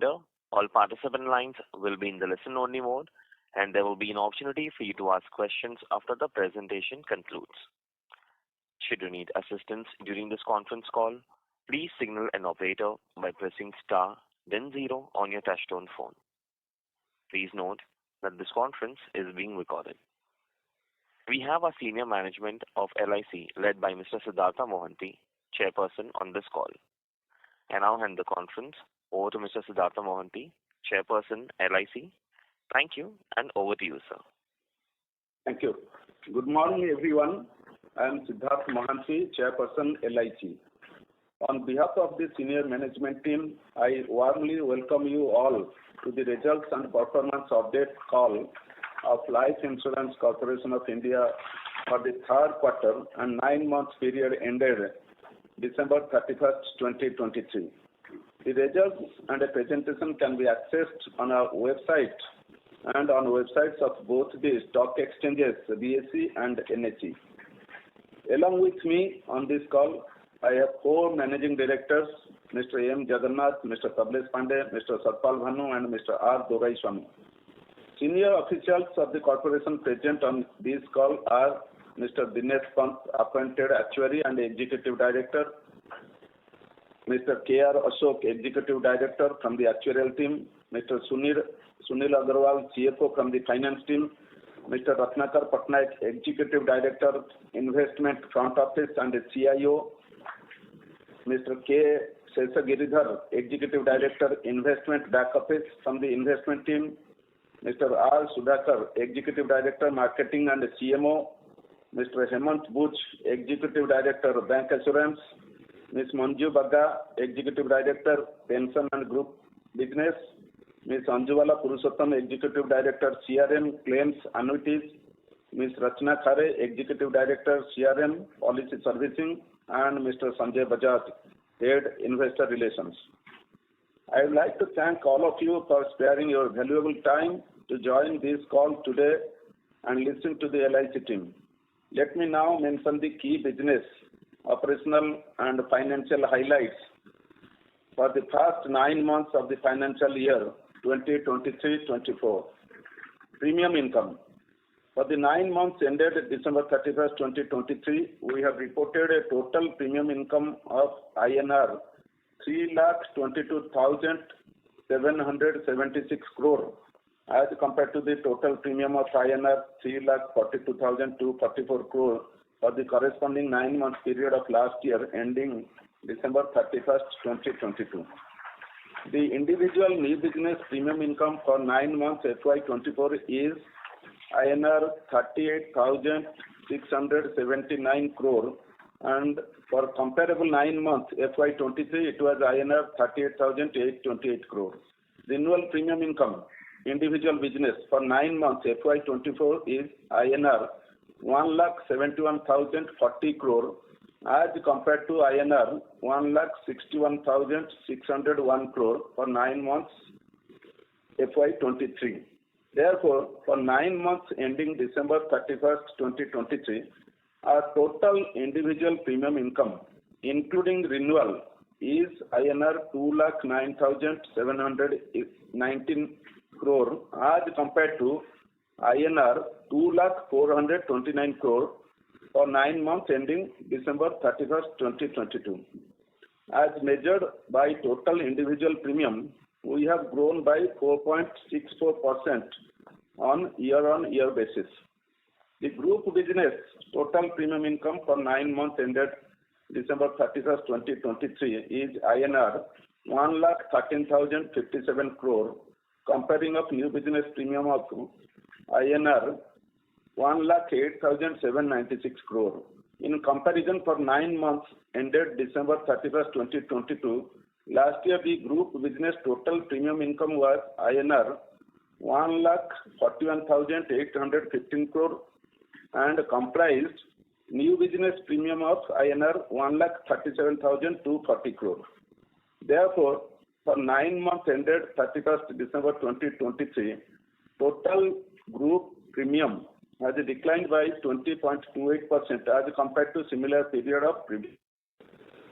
All participant lines will be in the listen-only mode, and there will be an opportunity for you to ask questions after the presentation concludes. Should you need assistance during this conference call, please signal an operator by pressing star, then zero on your touchtone phone. Please note that this conference is being recorded. We have our senior management of LIC led by Mr. Siddhartha Mohanty, Chairperson on this call. I now hand the conference over to Mr. Siddhartha Mohanty, Chairperson, LIC. Thank you, and over to you, sir. Thank you. Good morning, everyone. I am Siddhartha Mohanty, Chairperson, LIC. On behalf of the senior management team, I warmly welcome you all to the results and performance update call of Life Insurance Corporation of India for the third quarter and 9 months period ended December 31st, 2023. The results and a presentation can be accessed on our website and on websites of both the stock exchanges, BSE and NSE. Along with me on this call, I have four managing directors, Mr. M. Jagannath, Mr. Tablesh Pandey, Mr. Satpal Bhanu, and Mr. R. Dorai Swamy. Senior officials of the corporation present on this call are Mr. Dinesh Pant, Appointed Actuary and Executive Director, Mr. K.R. Ashok, Executive Director from the Actuarial team, Mr. Sunil Agarwal, CFO from the Finance team, Mr. Ratnakar Patnaik, Executive Director, Investment Front Office and CIO, Mr. K. Sesagiridhar, Executive Director, Investment Back Office from the Investment team, Mr. R. Sudhakar, Executive Director, Marketing and CMO, Mr. Hemant Buch, Executive Director, Bank Assurance, Ms. Manju Bagga, Executive Director, Pension and Group Business, Ms. Anjuvala Purushottam, Executive Director, CRM, Claims, Annuities, Ms. Rachna Khare, Executive Director, CRM, Policy Servicing, and Mr. Sanjay Bajaj, Head Investor Relations. I would like to thank all of you for sparing your valuable time to join this call today and listen to the LIC team. Let me now mention the key business, operational and financial highlights for the first 9 months of the financial year 2023-24. Premium income. For the 9 months ended December 31st, 2023, we have reported a total premium income of INR 3,22,776 crore as compared to the total premium of INR 3,42,244 crore for the corresponding 9 month period of last year ending December 31st, 2022. The individual new business premium income for 9 months FY24 is INR 38,679 crore, and for comparable 9 months FY23 it was INR 38,828 crore. Renewal premium income individual business for 9 months FY24 is INR 1,71,040 crore as compared to INR 1,61,601 crore for 9 months FY23. Therefore, for 9 months ending December 31st, 2023, our total individual premium income, including renewal, is INR 2,09,719 crore as compared to INR 2,0429 crore for 9 months ending December 31st, 2022. As measured by total individual premium, we have grown by 4.64% on year-on-year basis. The group business total premium income for 9 months ended December 31st, 2023 is INR 1,13,057 crore, comparing of new business premium of INR 1,08,796 crore. In comparison, for 9 months ended December 31st, 2022, last year the group business total premium income was INR 1,41,815 crore and comprised new business premium of INR 1,37,240 crore. Therefore, for 9 months ended 31st December 2023, total group premium has declined by 20.28% as compared to similar period of previous.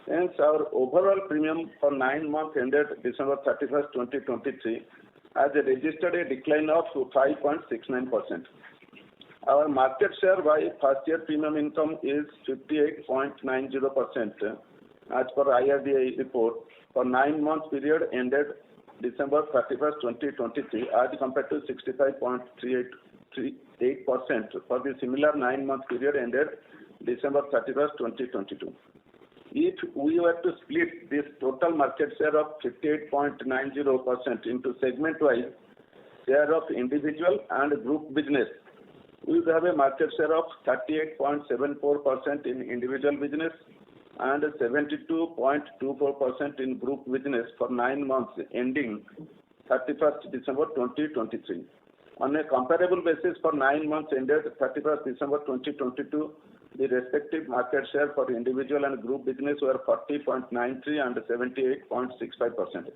Hence, our overall premium for 9 months ended December 31st, 2023 has registered a decline of 5.69%. Our market share by first year premium income is 58.90% as per IRDAI report for 9 months period ended December 31st, 2023 as compared to 65.38% for the similar 9-month period ended December 31st, 2022. If we were to split this total market share of 58.90% into segment-wise share of individual and group business, we will have a market share of 38.74% in individual business and 72.24% in group business for 9 months ending 31st December 2023. On a comparable basis for 9 months ended 31st December 2022, the respective market share for individual and group business were 40.93 and 78.65%.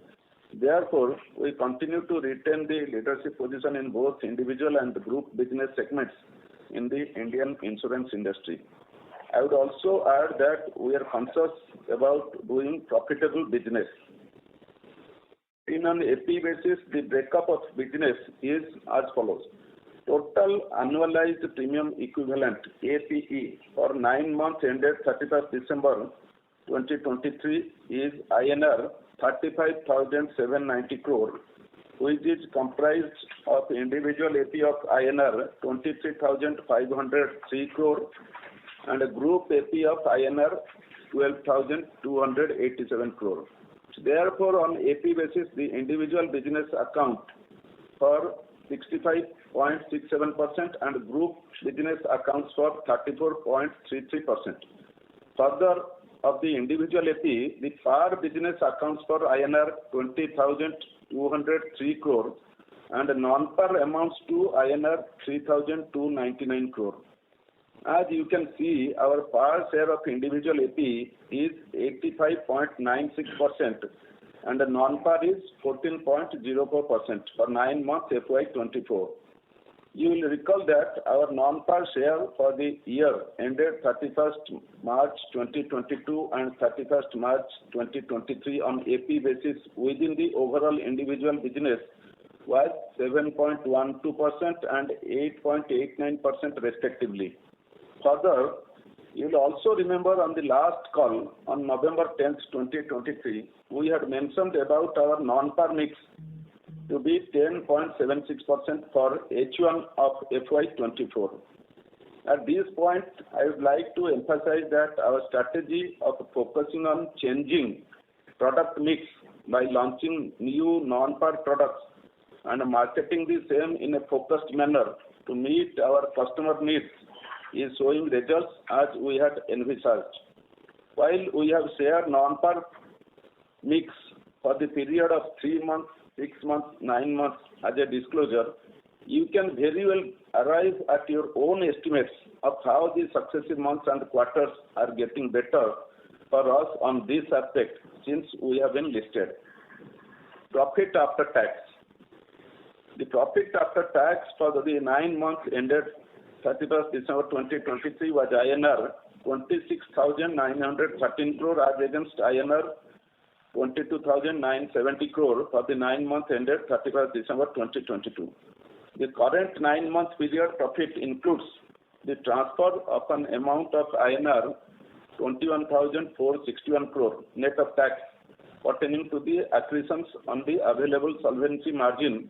Therefore, we continue to retain the leadership position in both individual and group business segments in the Indian insurance industry. I would also add that we are conscious about doing profitable business. In an AP basis, the breakup of business is as follows. Total annualized premium equivalent APE for 9 months ended 31st December 2023 is INR 35,790 crore, which is comprised of individual AP of INR 23,503 crore and a group AP of INR 12,287 crore. Therefore, on AP basis, the individual business account for 65.67% and group business accounts for 34.33%. Further, of the individual AP, the par business accounts for INR 20,203 crore and non-par amounts to INR 3,299 crore. As you can see, our par share of individual AP is 85.96% and the non-par is 14.04% for 9 months FY24. You will recall that our non-par share for the year ended 31st March 2022 and 31st March 2023 on AP basis within the overall individual business was 7.12% and 8.89% respectively. Further, you will also remember on the last call on November 10th, 2023, we had mentioned about our non-par mix to be 10.76% for H1 of FY24. At this point, I would like to emphasize that our strategy of focusing on changing product mix by launching new non-par products and marketing the same in a focused manner to meet our customer needs is showing results as we had envisaged. While we have shared non-par mix for the period of 3 months, 6 months, 9 months as a disclosure, you can very well arrive at your own estimates of how the successive months and quarters are getting better for us on this aspect since we have been listed. Profit after tax. The profit after tax for the 9 months ended 31st December 2023 was INR 26,913 crore as against INR 22,970 crore for the 9 months ended 31st December 2022. The current 9-month period profit includes the transfer of an amount of INR 21,461 crore net of tax pertaining to the accretions on the available solvency margin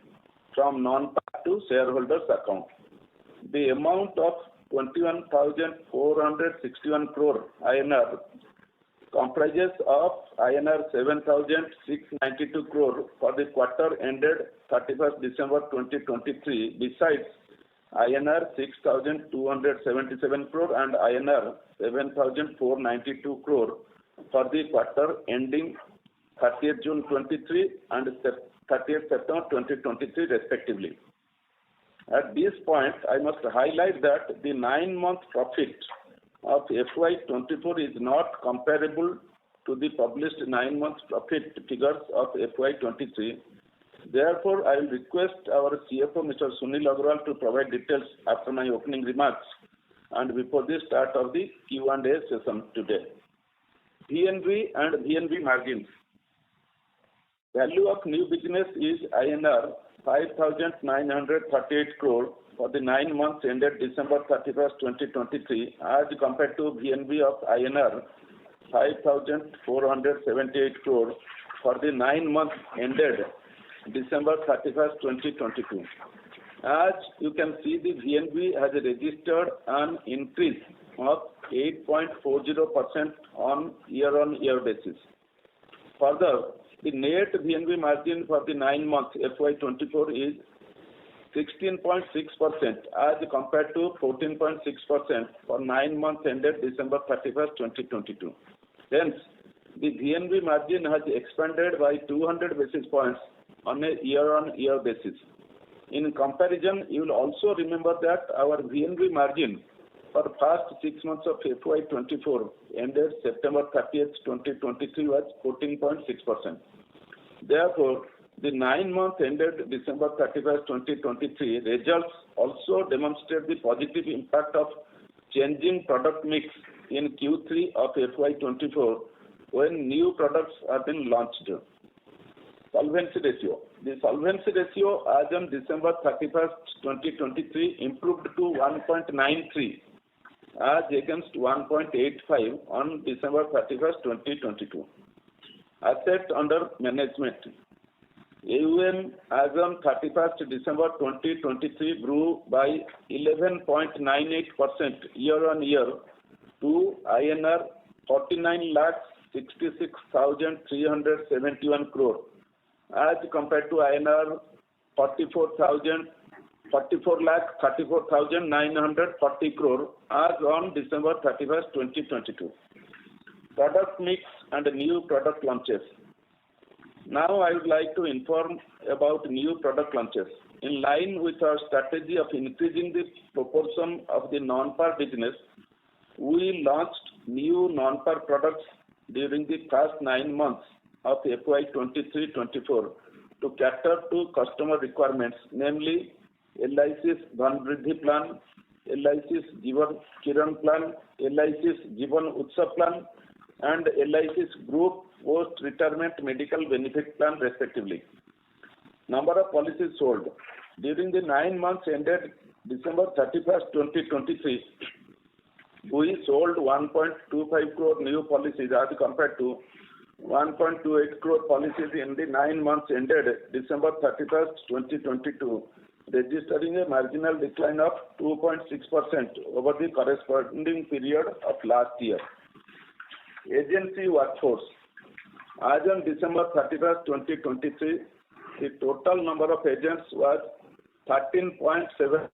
from non-par to shareholders account. The amount of 21,461 crore INR comprises of INR 7,692 crore for the quarter ended 31st December 2023 besides INR 6,277 crore and INR 7,492 crore for the quarter ending 30th June 2023 and 30th September 2023 respectively. At this point, I must highlight that the 9-month profit of FY24 is not comparable to the published 9-month profit figures of FY23. Therefore, I will request our CFO, Mr. Sunil Agrawal, to provide details after my opening remarks and before the start of the Q&A session today. VNB and VNB margins. Value of new business is INR 5,938 crore for the 9 months ended December 31st, 2023, as compared to VNB of INR 5,478 crore for the 9 months ended December 31st, 2022. As you can see, the VNB has registered an increase of 8.40% on year-on-year basis. Further, the net VNB margin for the 9 months FY24 is 16.6% as compared to 14.6% for 9 months ended December 31st, 2022. Hence, the VNB margin has expanded by 200 basis points on a year-on-year basis. In comparison, you will also remember that our VNB margin for the past 6 months of FY24 ended September 30th, 2023 was 14.6%. Therefore, the 9 months ended December 31st, 2023 results also demonstrate the positive impact of changing product mix in Q3 of FY24 when new products have been launched. Solvency ratio. The solvency ratio as on December 31st, 2023 improved to 1.93 as against 1.85 on December 31st, 2022. Assets under management. AUM as on 31st December 2023 grew by 11.98% year-on-year to INR 49,66,371 crore as compared to INR 44,34,940 crore as on December 31st, 2022. Product mix and new product launches. Now I would like to inform about new product launches. In line with our strategy of increasing the proportion of the non-par business, we launched new non-par products during the past 9 months of FY23-24 to cater to customer requirements, namely LIC's Dhan Vriddhi Plan, LIC's Jeevan Kiran Plan, LIC's Jeevan Utsav Plan, and LIC's Group Post-Retirement Medical Benefit Plan respectively. Number of policies sold. During the 9 months ended December 31st, 2023, we sold 1.25 crore new policies as compared to 1.28 crore policies in the 9 months ended December 31st, 2022, registering a marginal decline of 2.6% over the corresponding period of last year. Agency workforce. As on December 31st, 2023, the total number of agents was 13.7.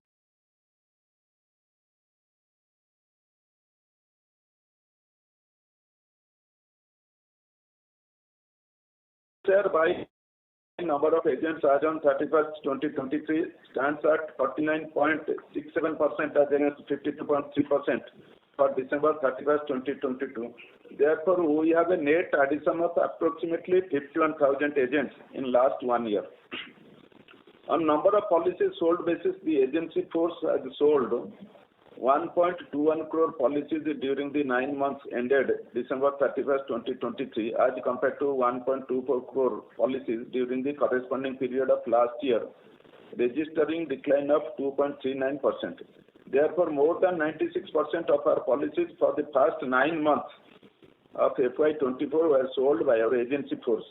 By number of agents as on 31st, 2023 stands at 49.67% as against 52.3% for December 31st, 2022. Therefore, we have a net addition of approximately 51,000 agents in last 1 year. On number of policies sold basis, the agency force has sold 1.21 crore policies during the 9 months ended December 31st, 2023 as compared to 1.24 crore policies during the corresponding period of last year, registering decline of 2.39%. Therefore, more than 96% of our policies for the past 9 months of FY24 were sold by our agency force.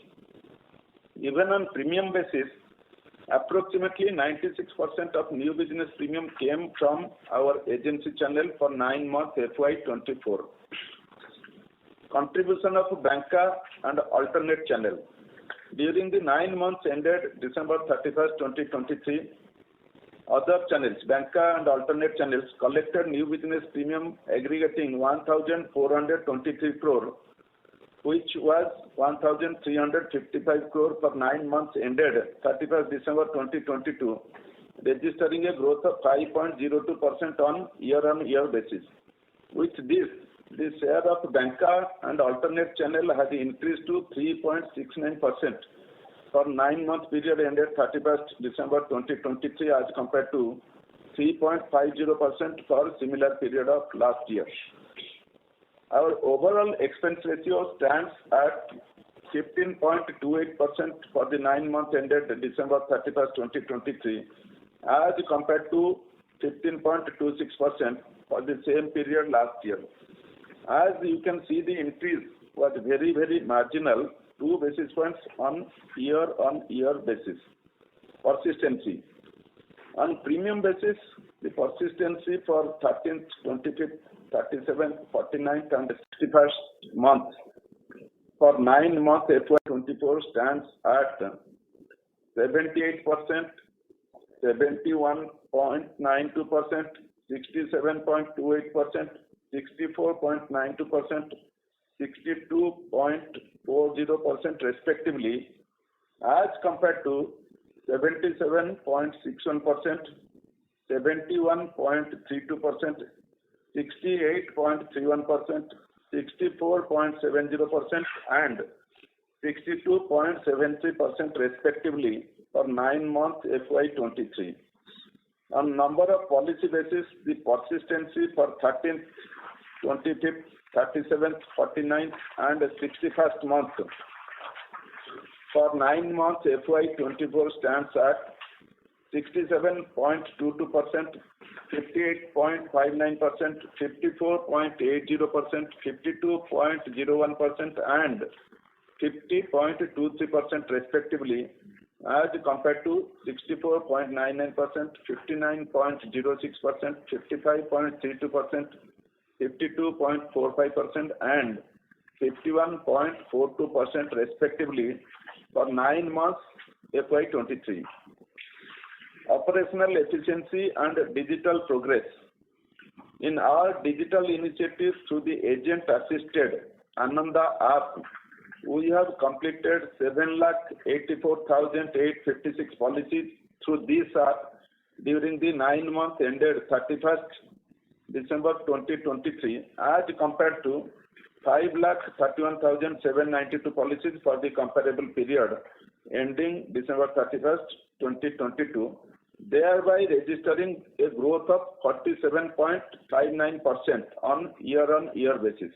Even on premium basis, approximately 96% of new business premium came from our agency channel for 9 months FY24. Contribution of banca and alternate channel. During the 9 months ended December 31st, 2023, other channels, banca and alternate channels, collected new business premium aggregating 1,423 crore, which was 1,355 crore for 9 months ended 31st December 2022, registering a growth of 5.02% on year-on-year basis. With this, the share of banca and alternate channel has increased to 3.69% for 9 month period ended 31st December 2023 as compared to 3.50% for similar period of last year. Our overall expense ratio stands at 15.28% for the 9 months ended December 31st, 2023, as compared to 15.26% for the same period last year. As you can see, the increase was very, very marginal, 2 basis points on year-on-year basis. Persistency. On premium basis, the persistency for 13th, 25th, 37th, 49th and 61st month for 9 months FY24 stands at 78%, 71.92%, 67.28%, 64.92%, 62.40% respectively, as compared to 77.61%, 71.32%, 68.31%, 64.70% and 62.73% respectively for 9 months FY23. On number of policy basis, the persistency for 13th, 25th, 37th, 49th and 61st month for 9 months FY24 stands at 67.22%, 58.59%, 54.80%, 52.01% and 50.23% respectively, as compared to 64.99%, 59.06%, 55.32%, 52.45% and 51.42% respectively for 9 months FY23. Operational efficiency and digital progress. In our digital initiatives through the agent-assisted Ananda app, we have completed 7,84,856 policies through this app during the 9 months ended 31st December 2023, as compared to 5,31,792 policies for the comparable period ending December 31st, 2022, thereby registering a growth of 47.59% on year-on-year basis.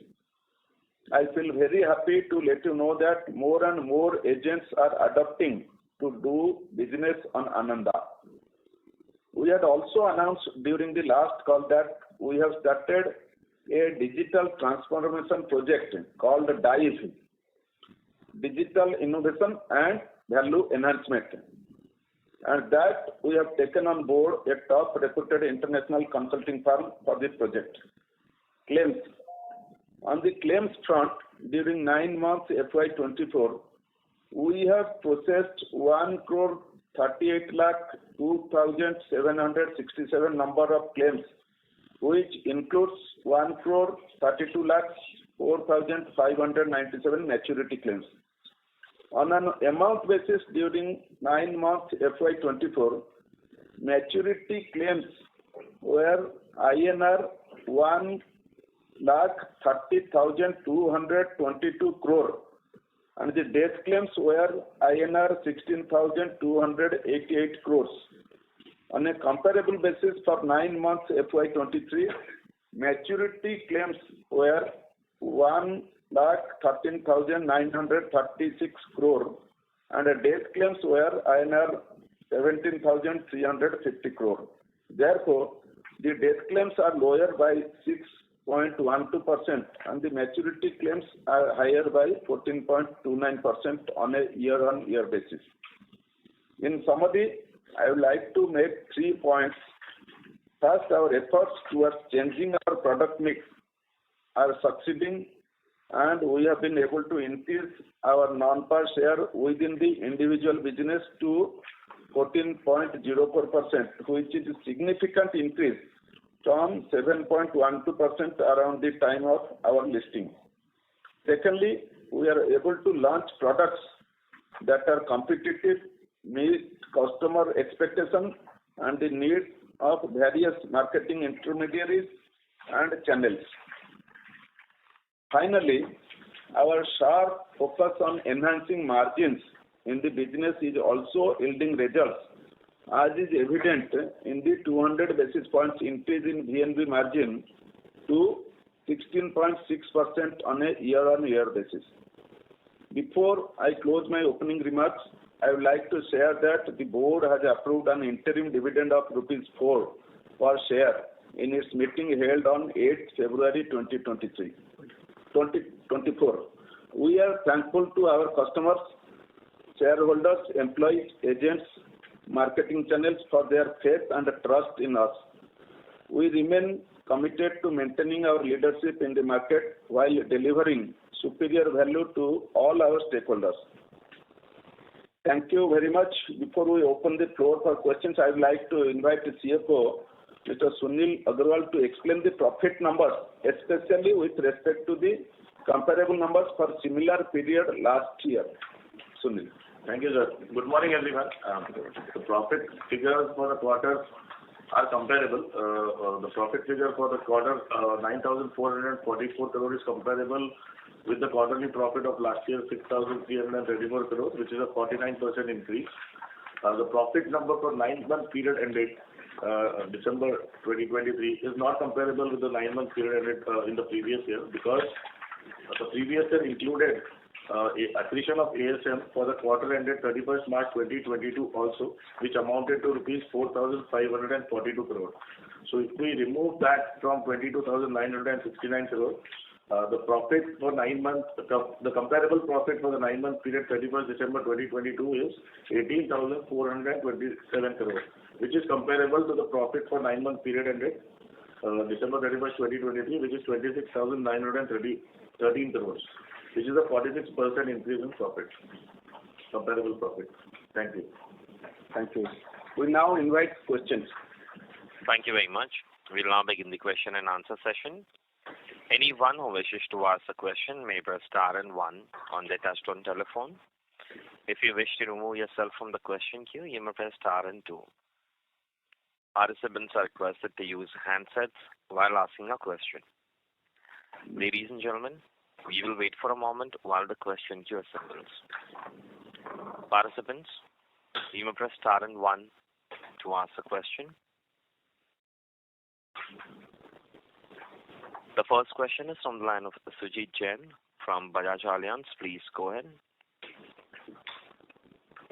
I feel very happy to let you know that more and more agents are adopting to do business on Ananda. We had also announced during the last call that we have started a digital transformation project called DIVE, Digital Innovation and Value Enhancement, and that we have taken on board a top reputed international consulting firm for this project. Claims. On the claims front, during 9 months FY24, we have processed 1,38,02,767 number of claims, which includes 1,32,04,597 maturity claims. On an amount basis, during 9 months FY24, maturity claims were INR 1,30,222 crore and the death claims were INR 16,288 crores. On a comparable basis for 9 months FY23, maturity claims were 1,13,936 crore and death claims were INR 17,350 crore. Therefore, the death claims are lower by 6.12% and the maturity claims are higher by 14.29% on a year-on-year basis. In summary, I would like to make 3 points. First, our efforts towards changing our product mix are succeeding and we have been able to increase our non-par share within the individual business to 14.04%, which is a significant increase from 7.12% around the time of our listing. Secondly, we are able to launch products that are competitive, meet customer expectations and the needs of various marketing intermediaries and channels. Finally, our sharp focus on enhancing margins in the business is also yielding results, as is evident in the 200 basis points increase in VNB margin to 16.6% on a year-on-year basis. Before I close my opening remarks, I would like to share that the board has approved an interim dividend of rupees 4 per share in its meeting held on 8th February 2024. We are thankful to our customers, shareholders, employees, agents, marketing channels for their faith and trust in us. We remain committed to maintaining our leadership in the market while delivering superior value to all our stakeholders. Thank you very much. Before we open the floor for questions, I would like to invite the CFO, Mr. Sunil Agarwal, to explain the profit numbers, especially with respect to the comparable numbers for similar period last year. Sunil. Thank you, sir. Good morning, everyone. The profit figures for the quarter are comparable. The profit figure for the quarter, 9,444 crore, is comparable with the quarterly profit of last year, 6,334 crore, which is a 49% increase. The profit number for 9-month period ended December 2023 is not comparable with the 9-month period ended in the previous year, because the previous year included accretion of ASM for the quarter ended 31st March 2022 also, which amounted to rupees 4,542 crore. So if we remove that from 22,969 crore, the profit for 9 months, the comparable profit for the 9-month period 31st December 2022 is 18,427 crore, which is comparable to the profit for 9-month period ended December 31st 2023, which is 26,913 crores, which is a 46% increase in profit, comparable profit. Thank you. Thank you. We now invite questions. Thank you very much. We'll now begin the question and answer session. Anyone who wishes to ask a question may press star and 1 on their touchtone telephone. If you wish to remove yourself from the question queue, you may press star and 2. Participants are requested to use handsets while asking a question. Ladies and gentlemen, we will wait for a moment while the question queue assembles. Participants, you may press star and 1 to ask a question. The first question is from the line of Sujit Jain from Bajaj Allianz. Please go ahead.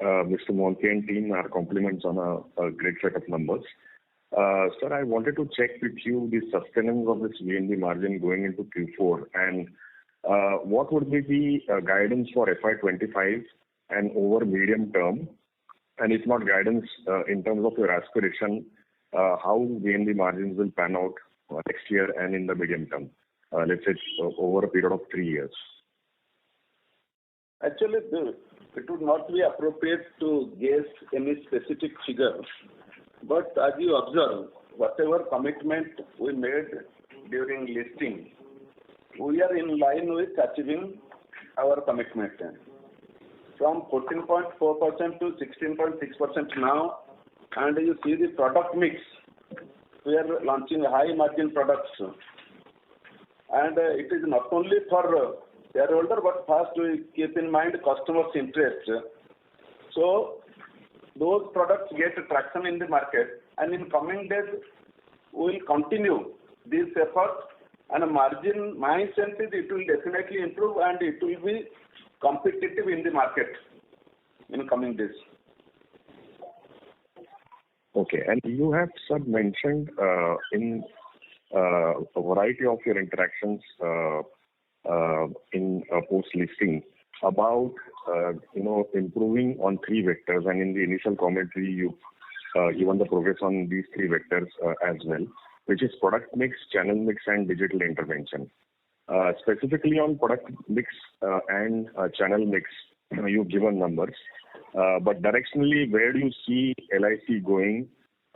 Mr. Mohanty and team, our compliments on a great set of numbers. Sir, I wanted to check with you the sustenance of this VNB margin going into Q4, and what would be the guidance for FY25 and over medium term, and if not guidance, in terms of your aspiration, how VNB margins will pan out next year and in the medium term, let's say over a period of 3 years? Actually, it would not be appropriate to guess any specific figure. But as you observe, whatever commitment we made during listing, we are in line with achieving our commitment. From 14.4% to 16.6% now, and you see the product mix, we are launching high margin products. And it is not only for shareholder, but first we keep in mind customers' interest. So those products get traction in the market, and in coming days we will continue this effort, and a margin, my sense is it will definitely improve and it will be competitive in the market in coming days. Okay, and you have, sir, mentioned in a variety of your interactions in post-listing about improving on 3 vectors, and in the initial commentary you given the progress on these 3 vectors as well, which is product mix, channel mix, and digital intervention. Specifically on product mix and channel mix, you've given numbers, but directionally, where do you see LIC going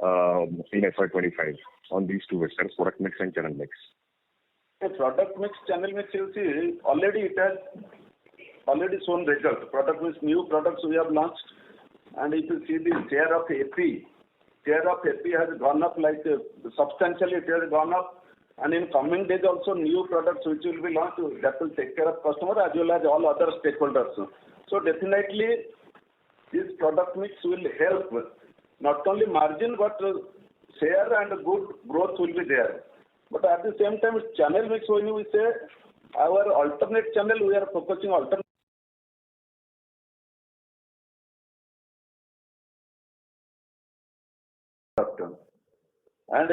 in FY25 on these 2 vectors, product mix and channel mix? The product mix, channel mix, you see, already it has shown result. Product mix, new products we have launched, and if you see the share of AP has gone up like substantially, it has gone up, and in coming days also new products which will be launched that will take care of customer as well as all other stakeholders. So definitely this product mix will help not only margin but share and good growth will be there. But at the same time, channel mix, when we say our alternate channel, we are focusing alternate. And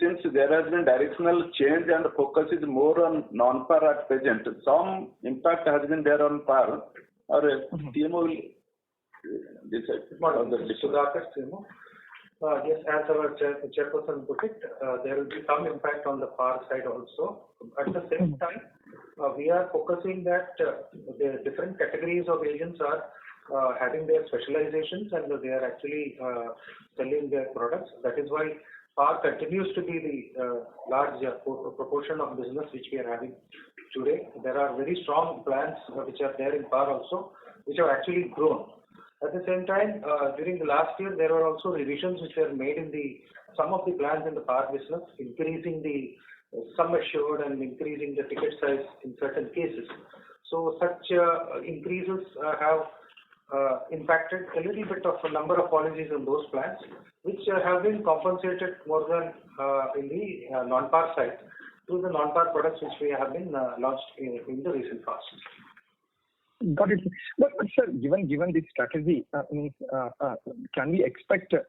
since there has been directional change and the focus is more on non-par at present, some impact has been there on par. Or TMO will decide. CMO. Yes, as our chairperson put it, there will be some impact on the par side also. At the same time, we are focusing that the different categories of agents are having their specializations and they are actually selling their products. That is why par continues to be the large proportion of business which we are having today. There are very strong plans which are there in par also, which have actually grown. At the same time, during the last year, there were also revisions which were made in some of the plans in the par business, increasing the sum assured and increasing the ticket size in certain cases. So such increases have impacted a little bit of a number of policies in those plans, which have been compensated more than in the non-par side through the non-par products which we have been launched in the recent past. Got it. But sir, given this strategy, can we expect a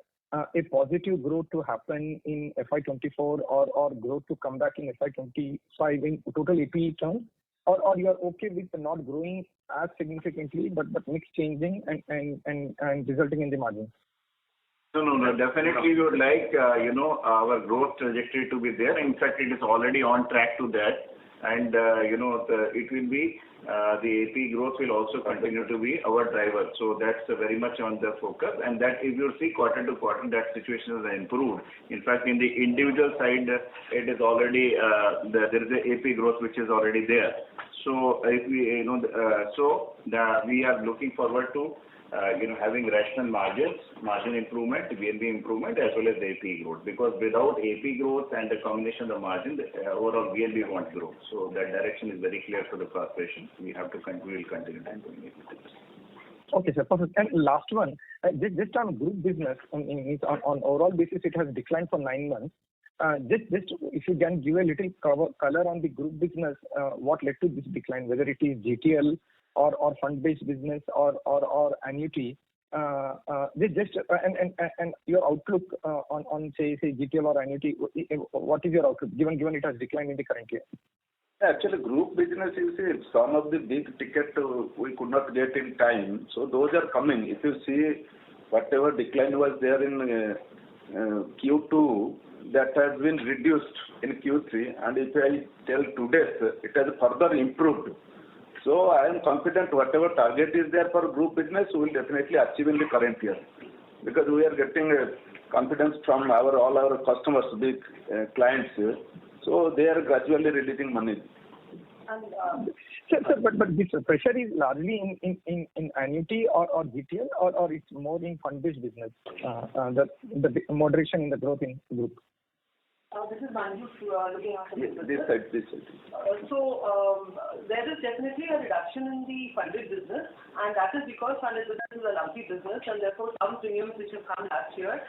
positive growth to happen in FY24 or growth to come back in FY25 in total APE terms? Or you are okay with not growing as significantly, but mix changing and resulting in the margin? No. Definitely, we would like our growth trajectory to be there. In fact, it is already on track to that, and it will be the AP growth will also continue to be our driver. So that's very much on the focus, and that if you see quarter to quarter, that situation has improved. In fact, in the individual side, it is already there is a AP growth which is already there. So if we we are looking forward to having rational margin improvement, VNB improvement, as well as the AP growth. Because without AP growth and the combination of the margin, the overall VNB won't grow. So that direction is very clear for the corporation. We will continue doing it. Okay, sir. Perfect. And last one, just on group business, on overall basis, it has declined for 9 months. Just if you can give a little color on the group business, what led to this decline, whether it is GTL or fund-based business or annuity. Just and your outlook on say GTL or annuity. What is your outlook given it has declined in the current year? Actually, group business, you see, some of the big ticket we could not get in time. So those are coming. If you see whatever decline was there in Q2, that has been reduced in Q3. And if I tell today, it has further improved. So I am confident whatever target is there for group business, we will definitely achieve in the current year. Because we are getting confidence from all our customers, big clients here. So they are gradually releasing money. Sir, but this pressure is largely in annuity or GTL or it's more in fund-based business, the moderation in the growth in group? This is Manju looking after this side. So there is definitely a reduction in the funded business, and that is because funded business is a lumpy business, and therefore some premiums which have come last year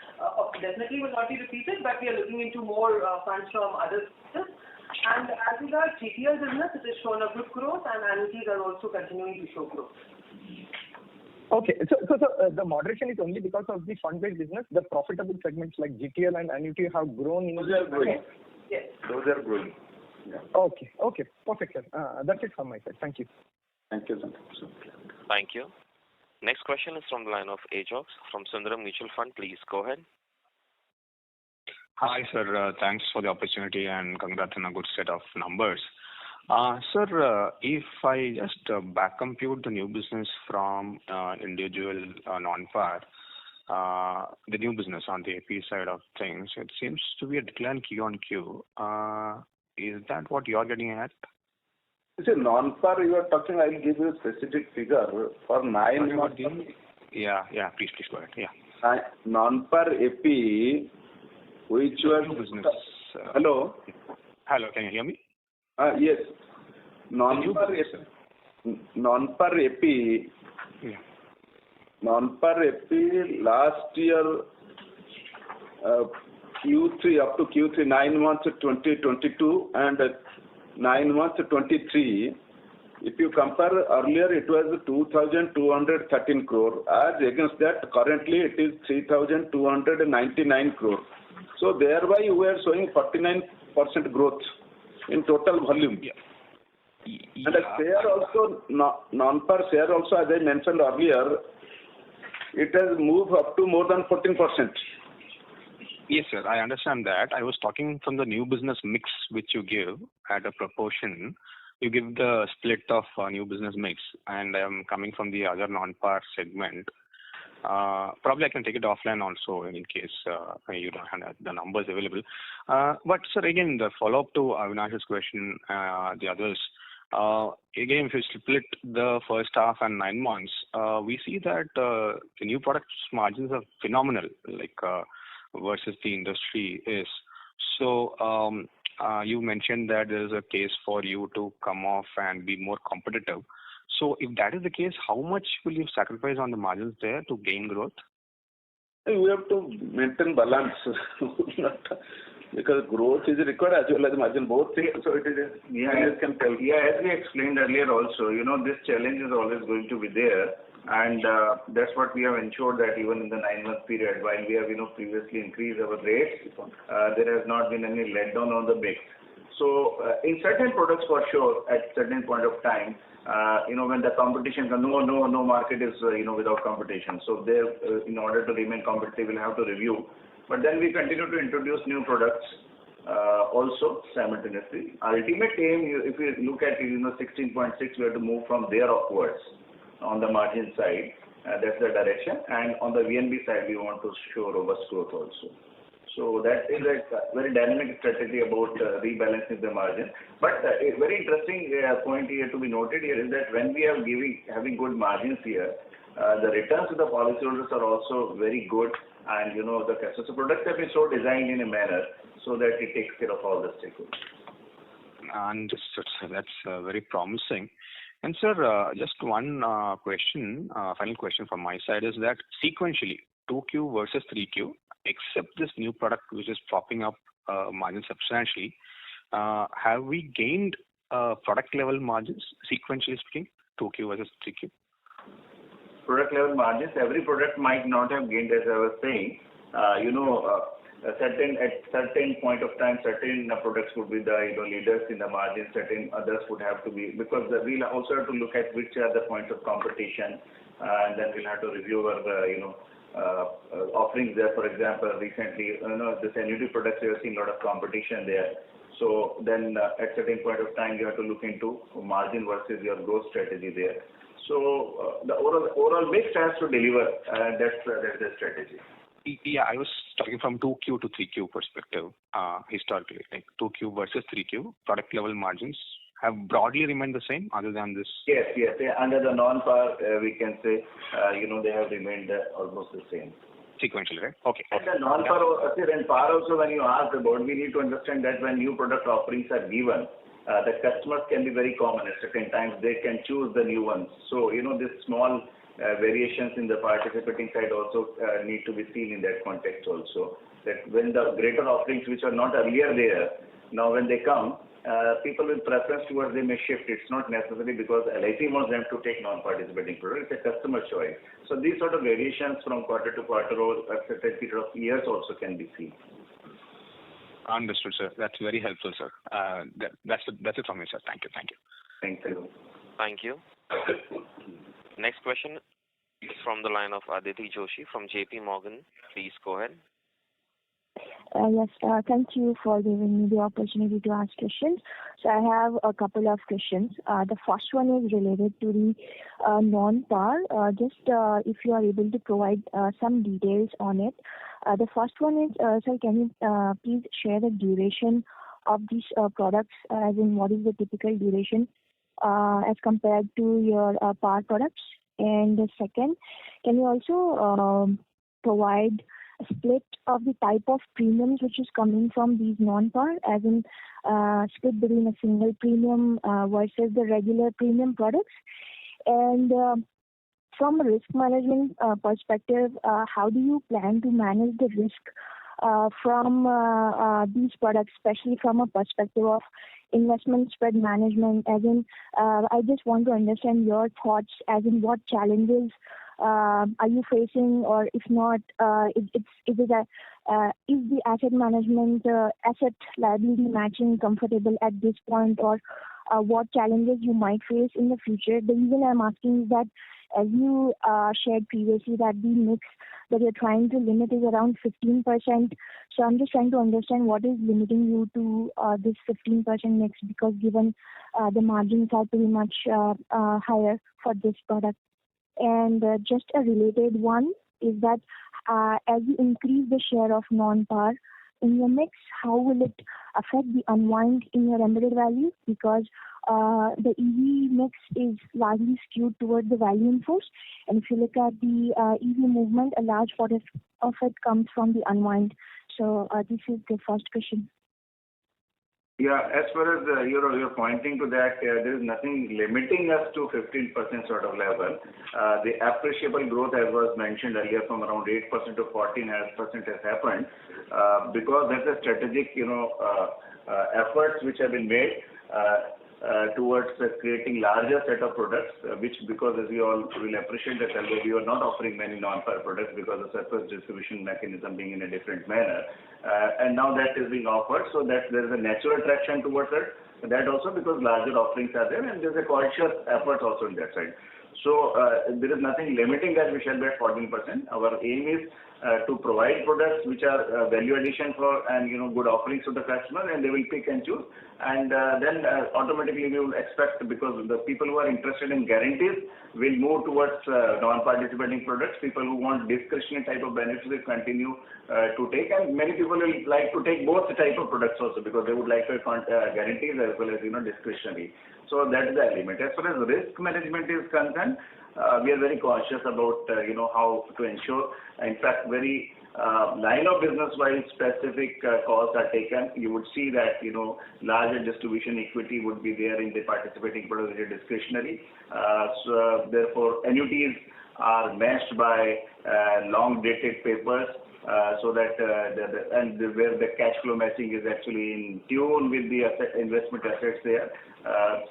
definitely will not be repeated, but we are looking into more funds from other sources. And as regards GTL business, it has shown a good growth, and annuities are also continuing to show growth. Okay, so the moderation is only because of the fund-based business. The profitable segments like GTL and annuity have grown. Those are growing. Yes. Those are growing. Yeah. Okay, perfect, sir. That's it from my side. Thank you. Thank you, sir. Thank you. Next question is from the line of Ajox from Sundaram Mutual Fund. Please go ahead. Hi, sir. Thanks for the opportunity and congrats on a good set of numbers. Sir, if I just back compute the new business from individual non-par, the new business on the AP side of things, it seems to be a decline Q on Q. Is that what you are getting at? You see, non-par you are talking, I will give you a specific figure for 9 months. Yeah, please go ahead. Yeah. Non-par AP, which was... New business. Hello? Hello, can you hear me? Yes. Non-par AP. Yeah. Non-par AP last year Q3 up to Q3 9 months 2022 and 9 months 23. If you compare earlier, it was 2,213 crore. As against that, currently it is 3,299 crore. So thereby we are showing 49% growth in total volume. Yeah. And the share also, non-par share also, as I mentioned earlier, it has moved up to more than 14%. Yes, sir. I understand that. I was talking from the new business mix which you give at a proportion. You give the split of new business mix, and I am coming from the other non-par segment. Probably I can take it offline also in case you don't have the numbers available. But sir, again, the follow-up to Avinash's question, the others. Again, if you split the first half and 9 months, we see that the new products margins are phenomenal, like versus the industry is. So you mentioned that there is a case for you to come off and be more competitive. So if that is the case, how much will you sacrifice on the margins there to gain growth? We have to maintain balance because growth is required as well as margin, both things. So it is. As we explained earlier also, this challenge is always going to be there. And that's what we have ensured that even in the 9-month period, while we have previously increased our rates, there has not been any letdown on the mix. So in certain products for sure, at certain point of time, when the competition comes, no market is without competition. So there, in order to remain competitive, we'll have to review. But then we continue to introduce new products also simultaneously. Ultimate aim, if you look at 16.6, we have to move from there upwards. On the margin side, that's the direction, and on the VNB side, we want to show robust growth also. So that is a very dynamic strategy about rebalancing the margin. But a very interesting point here to be noted here is that when we are having good margins here, the returns to the policyholders are also very good, and the customer products have been so designed in a manner so that it takes care of all the stakeholders. Understood, sir. That's very promising. And sir, just one question, final question from my side is that sequentially, 2Q versus 3Q, except this new product which is propping up margins substantially, have we gained product level margins sequentially speaking, 2Q versus 3Q? Product level margins, every product might not have gained, as I was saying. At certain point of time, certain products would be the leaders in the margin, certain others would have to be, because we'll also have to look at which are the points of competition, and then we'll have to review our offerings there. For example, recently, this annuity products, we have seen a lot of competition there. So then at certain point of time, you have to look into margin versus your growth strategy there. So the overall mix has to deliver, and that's the strategy. Yeah, I was talking from 2Q to 3Q perspective, historically, like 2Q versus 3Q, product level margins have broadly remained the same other than this? Yes. Under the non-par, we can say, they have remained almost the same. Sequentially, right? Okay. And the non-par, and par also, when you ask about, we need to understand that when new product offerings are given, the customers can be very common. At certain times, they can choose the new ones. So, this small variations in the participating side also need to be seen in that context also. That when the greater offerings which are not earlier there, now when they come, people with preference towards they may shift. It's not necessarily because LIC wants them to take non-participating products. It's a customer choice. So these sort of variations from quarter to quarter or a certain period of years also can be seen. Understood, sir. That's very helpful, sir. That's it from me, sir. Thank you. Thank you. Thank you. Next question is from the line of Aditi Joshi from JP Morgan. Please go ahead. Yes, thank you for giving me the opportunity to ask questions. So I have a couple of questions. The first one is related to the non-par. Just if you are able to provide some details on it. The first one is, sir, can you please share the duration of these products, as in what is the typical duration as compared to your par products? And the second, can you also provide a split of the type of premiums which is coming from these non-par, as in split between a single premium versus the regular premium products? And from a risk management perspective, how do you plan to manage the risk from these products, especially from a perspective of investment spread management? As in, I just want to understand your thoughts, as in what challenges are you facing, or if not, is the asset management asset liability matching comfortable at this point, or what challenges you might face in the future? The reason I'm asking is that, as you shared previously, that the mix that you're trying to limit is around 15%. So I'm just trying to understand what is limiting you to this 15% mix, because given the margins are pretty much higher for this product. And just a related one is that as you increase the share of non-par in your mix, how will it affect the unwind in your embedded value? Because the EV mix is largely skewed towards the value in force, and if you look at the EV movement, a large part of it comes from the unwind. So this is the first question. Yeah, as far as you're pointing to that, there is nothing limiting us to 15% sort of level. The appreciable growth, as was mentioned earlier, from around 8% to 14% has happened because that's a strategic, efforts which have been made towards creating larger set of products, which, because as you all will appreciate that although we are not offering many non-par products because of surplus distribution mechanism being in a different manner, and now that is being offered, so that there is a natural attraction towards it. That also because larger offerings are there, and there's a conscious effort also on that side. So there is nothing limiting that we shall be at 14%. Our aim is to provide products which are value addition for and good offerings to the customer, and they will pick and choose, and then automatically we will expect, because the people who are interested in guarantees will move towards non-participating products. People who want discretionary type of benefits will continue to take, and many people will like to take both type of products also, because they would like to guarantees as well as discretionary. So that is the element. As far as risk management is concerned, we are very cautious about how to ensure. In fact, very line of business wise specific calls are taken. You would see that larger distribution equity would be there in the participating products which are discretionary. So therefore, annuities are matched by long dated papers. So that where the cash flow matching is actually in tune with the investment assets there.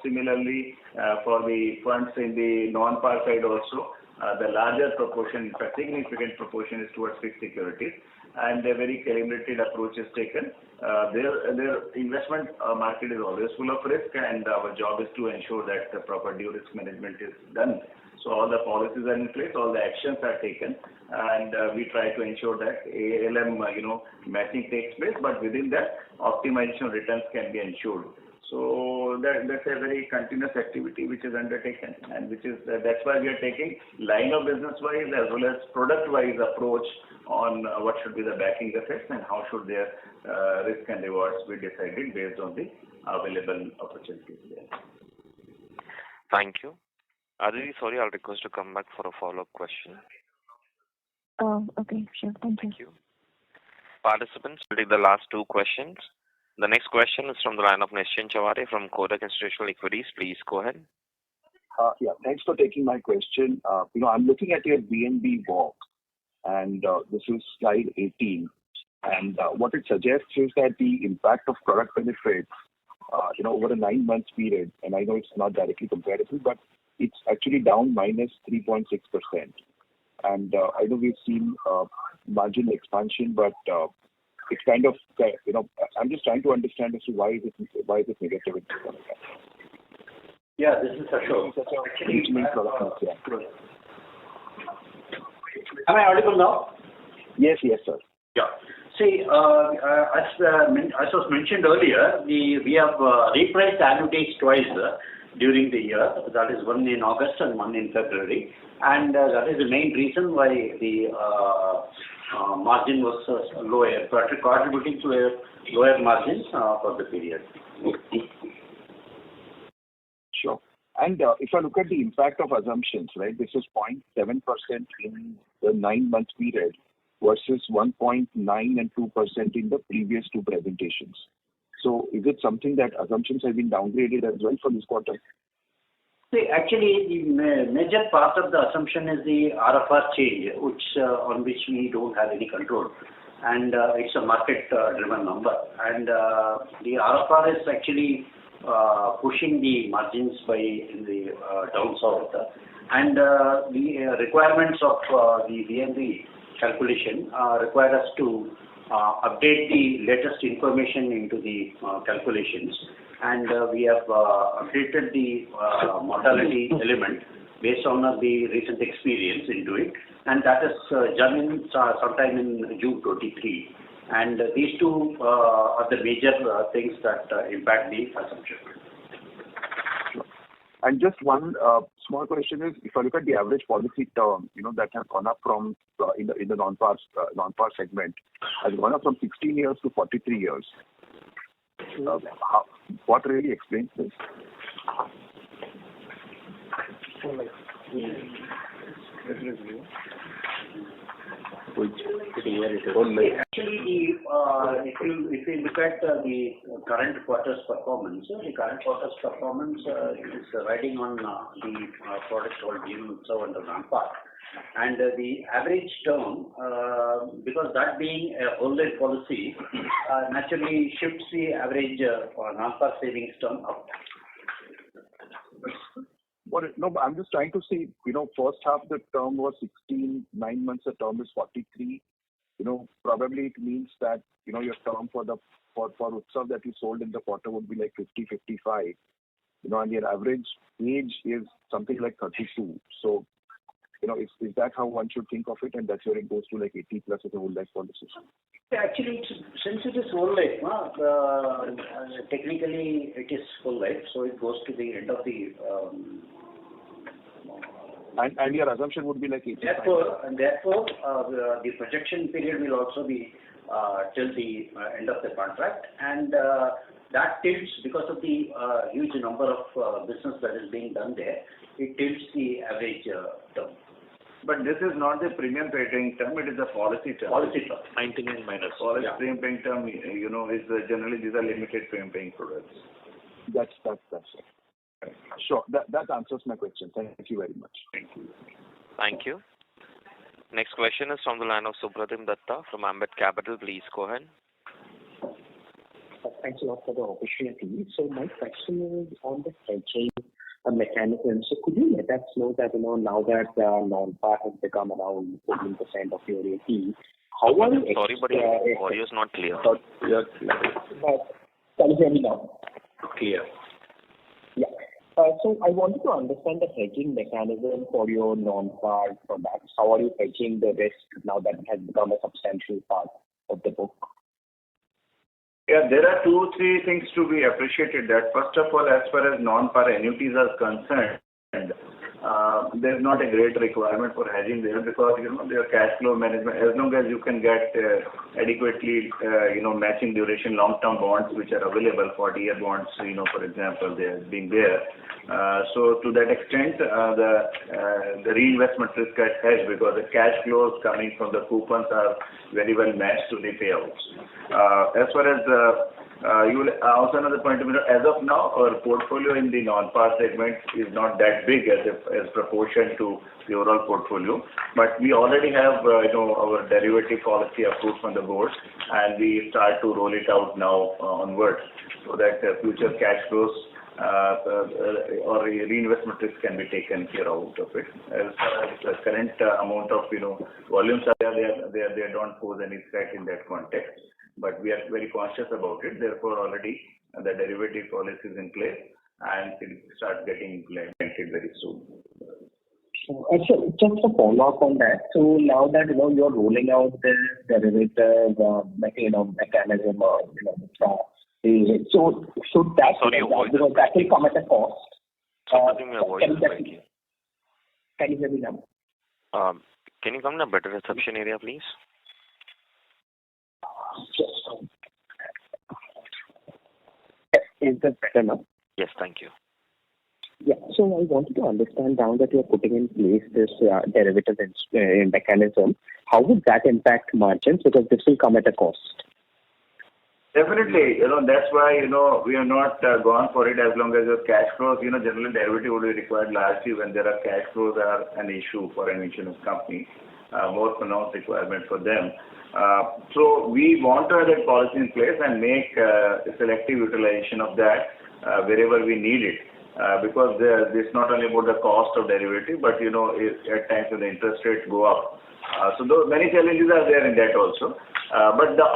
Similarly, for the funds in the non-par side also, the larger proportion, in fact significant proportion, is towards fixed securities, and a very calibrated approach is taken. Their investment market is always full of risk, and our job is to ensure that the proper due risk management is done. So all the policies are in place, all the actions are taken, and we try to ensure that ALM matching takes place, but within that optimization returns can be ensured. So that's a very continuous activity which is undertaken, and which is that's why we are taking line of business wise as well as product wise approach on what should be the backing assets and how should their risk and rewards be decided based on the available opportunities there. Thank you. Aditi, sorry, I'll request to come back for a follow-up question. Okay, sure. Thank you. Thank you. Participants, we'll take the last two questions. The next question is from the line of Nischint Chawathe from Kotak Institutional Equities. Please go ahead. Yeah, thanks for taking my question. I'm looking at your BNB walk, and this is slide 18. And what it suggests is that the impact of product benefits, over a 9 months period, and I know it's not directly comparable, but it's actually down minus 3.6%. And I know we've seen margin expansion, but it's kind of, I'm just trying to understand as to why is it negative? Yeah, this is Ashok. Am I audible now? Yes, sir. Yeah. See, as was mentioned earlier, we have repriced annuities twice during the year. That is one in August and one in February. And that is the main reason why the margin was lower, contributing to a lower margin for the period. Sure. And if I look at the impact of assumptions, right, this is 0.7% in the 9 month period versus 1.9 and 2% in the previous two presentations. So is it something that assumptions have been downgraded as well for this quarter? See, actually, the major part of the assumption is the RFR change, on which we don't have any control. and it's a market-driven number. And the RFR is actually pushing the margins in the down south. And the requirements of the VNB calculation require us to update the latest information into the calculations. And we have updated the mortality element based on the recent experience into it. And that is done sometime in June 23. And these two are the major things that impact the assumption. And just one small question is, if I look at the average policy term, that has gone up from in the non-par segment, has gone up from 16 years to 43 years. What really explains this? Actually, if you look at the current quarter's performance, is riding on the product called Jim Utsav under non-par. And the average term, because that being a whole life policy, naturally shifts the average non-par savings term up. No, but I'm just trying to see, first half the term was 16, 9 months the term is 43. Probably it means that, your term for Utsav that you sold in the quarter would be like 50, 55. And your average age is something like 32. So, is that how one should think of it? And that's where it goes to like 80 plus as a whole life policy? Yeah, actually, since it is whole life, technically it is full life. So it goes to the end of the... And your assumption would be like 85. Therefore, the projection period will also be till the end of the contract, and that tilts because of the huge number of business that is being done there. It tilts the average term. But this is not the premium paying term; it is a policy term. Policy term. 99 minus. Policy premium paying term, is generally these are limited premium paying products. That's it. Sure. That answers my question. Thank you very much. Thank you. Thank you. Next question is from the line of Supratim Datta from Ambit Capital. Please go ahead. Thanks a lot for the opportunity. So my question is on the hedging mechanism. So could you let us know that, now that non-par has become around 14% of your AP, how are you... Sorry, but your audio is not clear. Can you hear me now? Clear. Yeah. So I wanted to understand the hedging mechanism for your non-par products. How are you hedging the risk now that it has become a substantial part of the book? Yeah, there are 2-3 things to be appreciated. That first of all, as far as non-par annuities are concerned, there's not a great requirement for hedging there because their cash flow management, as long as you can get adequately matching duration long-term bonds which are available, 40-year bonds, for example, they're being there. So to that extent, the reinvestment risk gets hedged because the cash flows coming from the coupons are very well matched to the payouts. As far as you will also another point, as of now, our portfolio in the non-par segment is not that big as proportion to the overall portfolio. But we already have, our derivative policy approved from the board, and we start to roll it out now onwards, so that future cash flows or reinvestment risk can be taken care out of it. As far as the current amount of volumes are there, they don't pose any threat in that context. But we are very conscious about it. Therefore, already the derivative policy is in place, and it will start getting implemented very soon. So just a follow-up on that. So now that you're rolling out the derivative mechanism so that that will come at a cost. Your voice is breaking. Can you hear me now? Can you come in a better reception area, please? Is that better now? Yes, thank you. Yeah, so I wanted to understand now that you're putting in place this derivative mechanism, how would that impact margins? Because this will come at a cost. Definitely, that's why, we have not gone for it as long as your cash flows, generally derivative would be required largely when there are cash flows are an issue for an insurance company. more pronounced requirement for them. So we want to have that policy in place and make selective utilization of that wherever we need it. Because this is not only about the cost of derivative, but at times when the interest rates go up. So many challenges are there in that also. But the